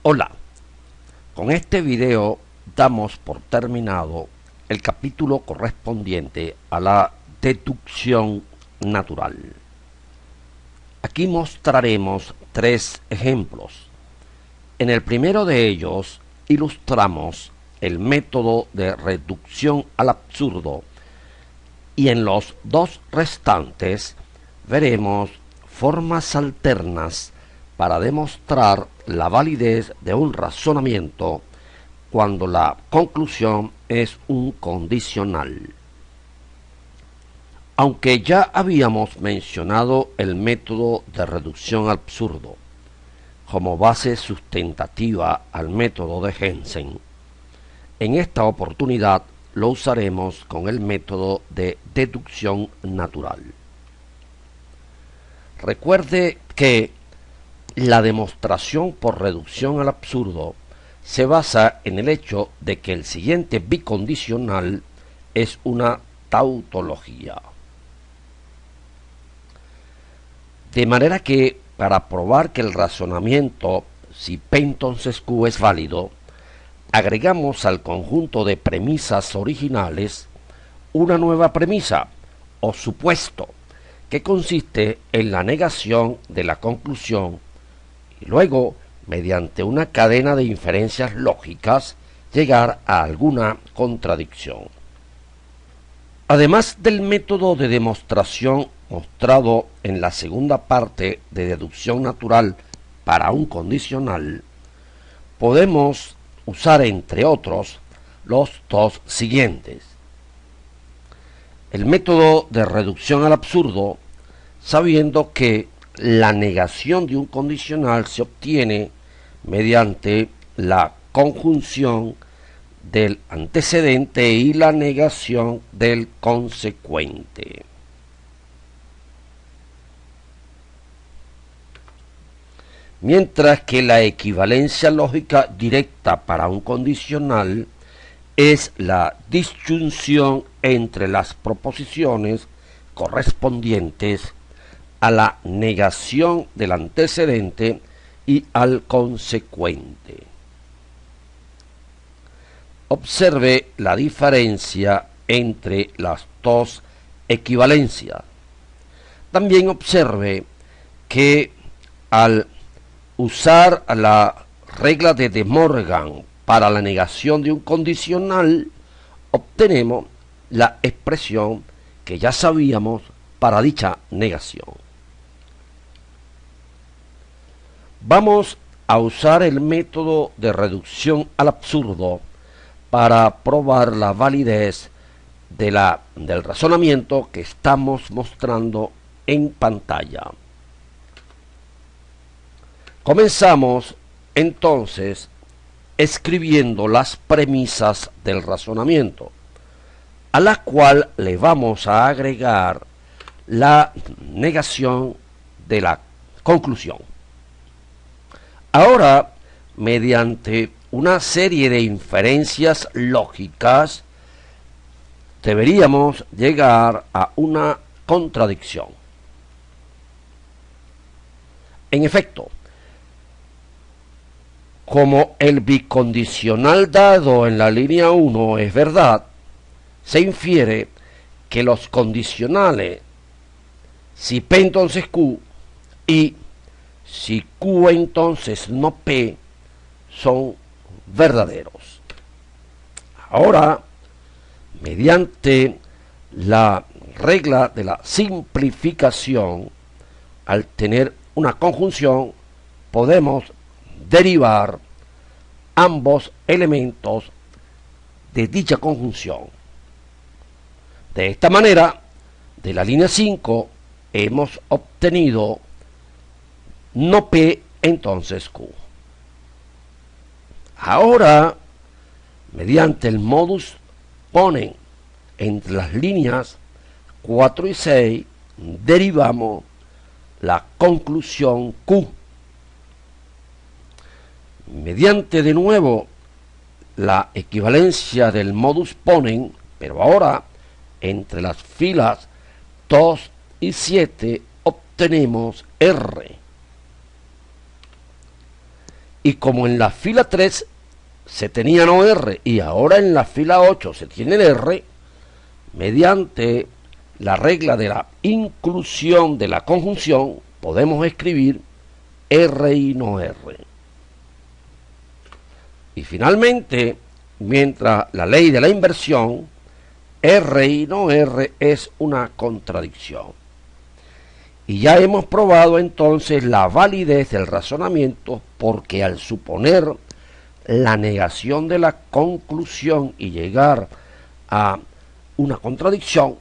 Hola, con este video damos por terminado el capítulo correspondiente a la deducción natural. Aquí mostraremos tres ejemplos. En el primero de ellos ilustramos el método de reducción al absurdo y en los dos restantes veremos formas alternas para demostrar la validez de un razonamiento cuando la conclusión es un condicional. Aunque ya habíamos mencionado el método de reducción al absurdo como base sustentativa al método de Jensen, en esta oportunidad lo usaremos con el método de deducción natural. Recuerde que la demostración por reducción al absurdo se basa en el hecho de que el siguiente bicondicional es una tautología. De manera que, para probar que el razonamiento si P entonces Q es válido, agregamos al conjunto de premisas originales una nueva premisa o supuesto que consiste en la negación de la conclusión y luego, mediante una cadena de inferencias lógicas, llegar a alguna contradicción. Además del método de demostración mostrado en la segunda parte de deducción natural para un condicional, podemos usar entre otros los dos siguientes. El método de reducción al absurdo, sabiendo que la negación de un condicional se obtiene mediante la conjunción del antecedente y la negación del consecuente. Mientras que la equivalencia lógica directa para un condicional es la disyunción entre las proposiciones correspondientes a la negación del antecedente y al consecuente. Observe la diferencia entre las dos equivalencias. También observe que al usar la regla de De Morgan para la negación de un condicional, obtenemos la expresión que ya sabíamos para dicha negación. Vamos a usar el método de reducción al absurdo para probar la validez del razonamiento que estamos mostrando en pantalla. Comenzamos entonces escribiendo las premisas del razonamiento, a la cual le vamos a agregar la negación de la conclusión. Ahora, mediante una serie de inferencias lógicas, deberíamos llegar a una contradicción. En efecto, como el bicondicional dado en la línea 1 es verdad, se infiere que los condicionales si P entonces Q y si Q entonces no P son verdaderos. Ahora, mediante la regla de la simplificación, al tener una conjunción, podemos derivar ambos elementos de dicha conjunción. De esta manera, de la línea 5 hemos obtenido no P entonces Q. Ahora, mediante el modus ponens entre las líneas 4 y 6, derivamos la conclusión Q. Mediante de nuevo la equivalencia del modus ponens, pero ahora entre las filas 2 y 7 obtenemos R. Y como en la fila 3 se tenía no R y ahora en la fila 8 se tiene el R, mediante la regla de la inclusión de la conjunción podemos escribir R y no R. Y finalmente, mientras la ley de la inversión, R y no R es una contradicción. Y ya hemos probado entonces la validez del razonamiento, porque al suponer la negación de la conclusión y llegar a una contradicción,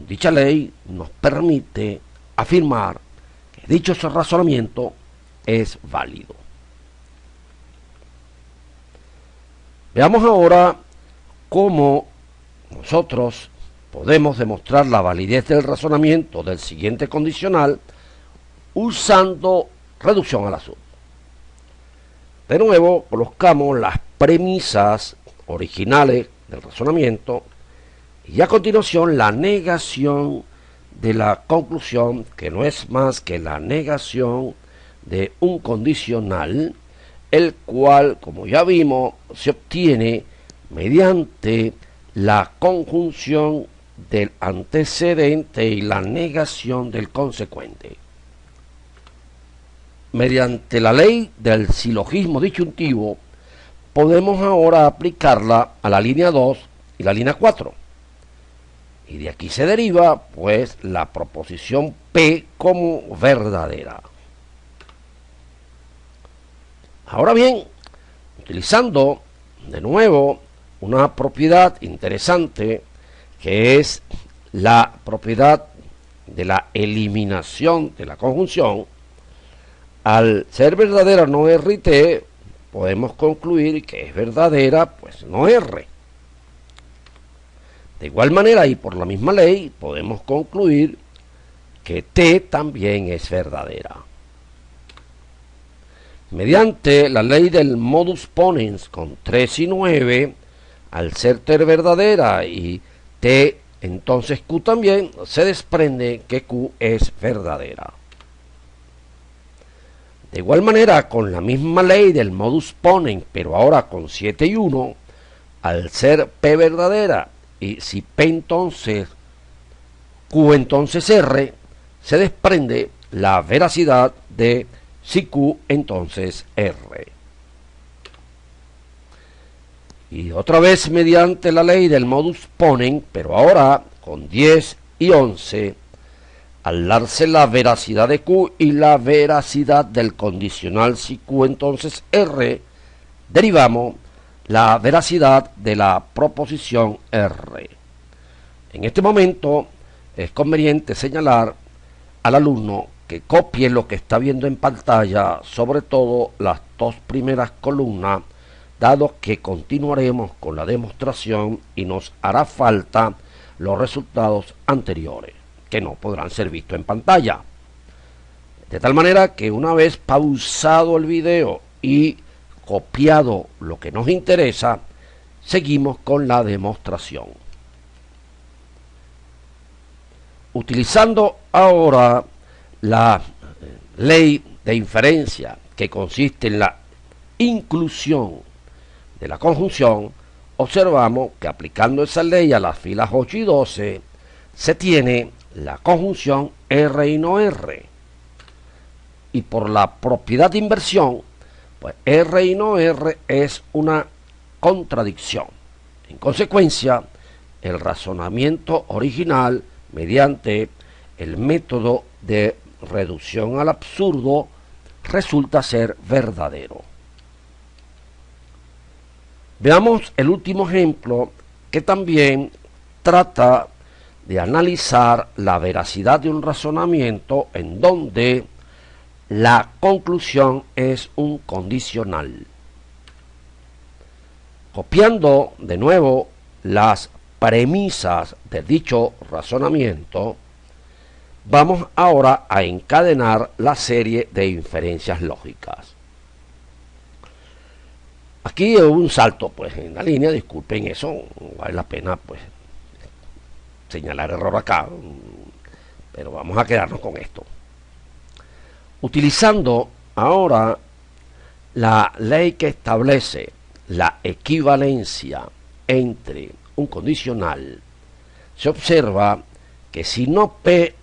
dicha ley nos permite afirmar que dicho razonamiento es válido. Veamos ahora cómo nosotros podemos demostrar la validez del razonamiento del siguiente condicional usando reducción al absurdo. De nuevo, colocamos las premisas originales del razonamiento y a continuación la negación de la conclusión, que no es más que la negación de un condicional, el cual, como ya vimos, se obtiene mediante la conjunción del antecedente y la negación del consecuente. Mediante la ley del silogismo disyuntivo, podemos ahora aplicarla a la línea 2 y la línea 4. Y de aquí se deriva, pues, la proposición P como verdadera. Ahora bien, utilizando de nuevo una propiedad interesante, que es la propiedad de la eliminación de la conjunción, al ser verdadera no R y T, podemos concluir que es verdadera, pues no R. De igual manera y por la misma ley, podemos concluir que T también es verdadera. Mediante la ley del modus ponens con 3 y 9, al ser T verdadera y T entonces Q también, se desprende que Q es verdadera. De igual manera, con la misma ley del modus ponens, pero ahora con 7 y 1, al ser P verdadera y si P entonces Q entonces R, se desprende la veracidad de si Q entonces R. Y otra vez mediante la ley del modus ponens, pero ahora con 10 y 11, al darse la veracidad de Q y la veracidad del condicional si Q entonces R, derivamos la veracidad de la proposición R. En este momento es conveniente señalar al alumno que copie lo que está viendo en pantalla, sobre todo las dos primeras columnas, dado que continuaremos con la demostración y nos hará falta los resultados anteriores, que no podrán ser vistos en pantalla. De tal manera que una vez pausado el video y copiado lo que nos interesa, seguimos con la demostración. Utilizando ahora la ley de inferencia, que consiste en la inclusión de la conjunción, observamos que aplicando esa ley a las filas 8 y 12, se tiene la conjunción R y no R. Y por la propiedad de inversión, pues R y no R es una contradicción. En consecuencia, el razonamiento original, mediante el método de reducción al absurdo, resulta ser verdadero. Veamos el último ejemplo, que también trata de analizar la veracidad de un razonamiento en donde la conclusión es un condicional. Copiando de nuevo las premisas de dicho razonamiento, vamos ahora a encadenar la serie de inferencias lógicas. Aquí hubo un salto pues en la línea, disculpen eso, vale la pena pues señalar error acá, pero vamos a quedarnos con esto. Utilizando ahora La ley que establece la equivalencia entre un condicional, se observa que si no P,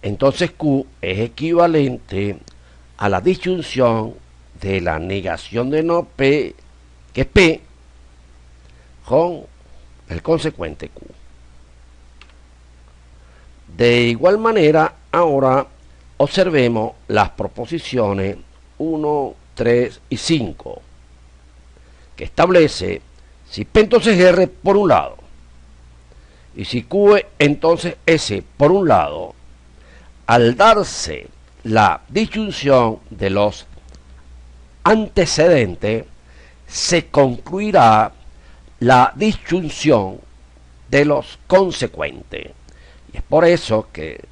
entonces Q es equivalente a la disyunción de la negación de no P, que es P, con el consecuente Q. De igual manera, ahora observemos las proposiciones 1, 3 y 5, que establece si P entonces R por un lado, y si Q entonces S por un lado, al darse la disyunción de los antecedentes, se concluirá la disyunción de los consecuentes. Y es por eso que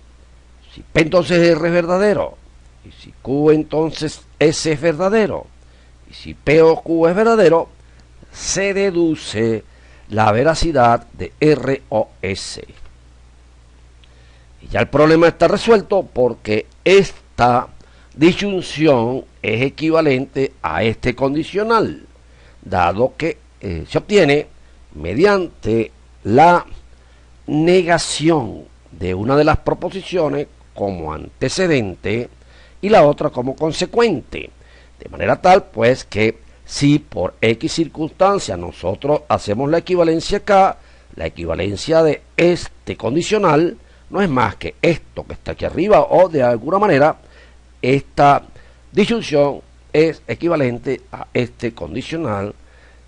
si P entonces R es verdadero, y si Q entonces S es verdadero, y si P o Q es verdadero, se deduce la veracidad de R o S. Y ya el problema está resuelto porque esta disyunción es equivalente a este condicional, dado que se obtiene mediante la negación de una de las proposiciones como antecedente y la otra como consecuente, de manera tal pues que si por X circunstancia nosotros hacemos la equivalencia acá, la equivalencia de este condicional no es más que esto que está aquí arriba, o de alguna manera esta disyunción es equivalente a este condicional,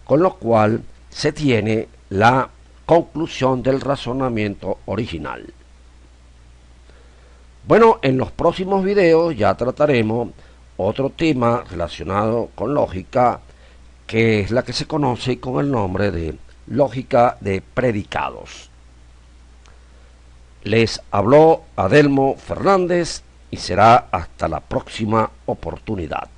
con lo cual se tiene la conclusión del razonamiento original. Bueno, en los próximos videos ya trataremos otro tema relacionado con lógica, que es la que se conoce con el nombre de lógica de predicados. Les habló Adelmo Fernández y será hasta la próxima oportunidad.